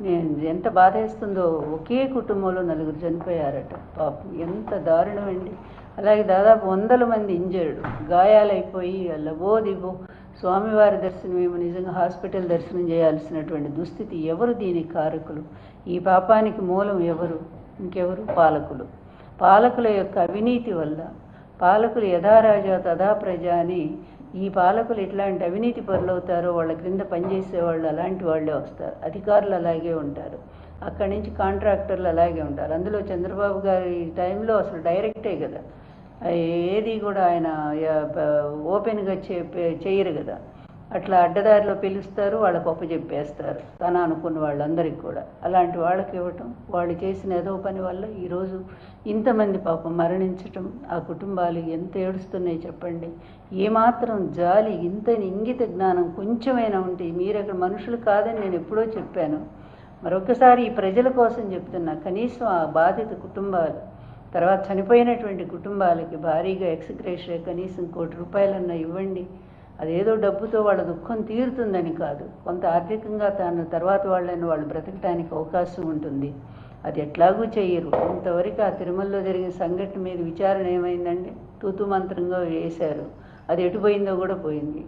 నేను ఎంత బాధేస్తుందో, ఒకే కుటుంబంలో నలుగురు చనిపోయారట పాపం, ఎంత దారుణం అండి. అలాగే దాదాపు 100 మంది ఇంజర్డ్, గాయాలైపోయి లబోదిబో స్వామివారి దర్శనమేమో నిజంగా హాస్పిటల్ దర్శనం చేయాల్సినటువంటి దుస్థితి. ఎవరు దీనికి కారకులు? ఈ పాపానికి మూలం ఎవరు? ఇంకెవరు? పాలకులు. పాలకుల యొక్క అవినీతి వల్ల, పాలకులు యథా రాజా తథా ప్రజ అని, ఈ పాలకులు ఎట్లాంటి అవినీతి పరులవుతారో వాళ్ళ క్రింద పనిచేసే వాళ్ళు అలాంటి వాళ్ళే వస్తారు. అధికారులు అలాగే ఉంటారు, అక్కడి నుంచి కాంట్రాక్టర్లు అలాగే ఉంటారు. అందులో చంద్రబాబు గారి టైంలో అసలు డైరెక్టే కదా, ఏది కూడా ఆయన ఓపెన్గా చేయరు కదా, అట్లా అడ్డదారిలో పిలుస్తారు, వాళ్ళకు చెప్పేస్తారు తన అనుకున్న వాళ్ళందరికీ కూడా. అలాంటి వాళ్ళకి ఇవ్వటం, వాళ్ళు చేసిన ఏదో పని వల్ల ఈరోజు ఇంతమంది పాపం మరణించటం, ఆ కుటుంబాలు ఎంత ఏడుస్తున్నాయి చెప్పండి. ఏమాత్రం జాలి, ఇంత ఇంగిత జ్ఞానం కొంచెమైనా ఉంటే, మీరు అక్కడ మనుషులు కాదని నేను ఎప్పుడో చెప్పాను, మరొకసారి ఈ ప్రజల కోసం చెప్తున్నా, కనీసం ఆ బాధిత కుటుంబాలు, తర్వాత చనిపోయినటువంటి కుటుంబాలకి భారీగా ఎక్స్‌గ్రేషియా కనీసం ₹1,00,00,000 ఇవ్వండి. అదేదో డబ్బుతో వాళ్ళ దుఃఖం తీరుతుందని కాదు, కొంత ఆర్థికంగా తర్వాత వాళ్ళు బ్రతకటానికి అవకాశం ఉంటుంది. అది ఎట్లాగూ చెయ్యరు. ఇంతవరకు ఆ తిరుమలలో జరిగిన సంఘటన మీద విచారణ ఏమైందండి? తూతూ మంత్రంగా వేశారు, అది ఎటుపోయిందో కూడా పోయింది.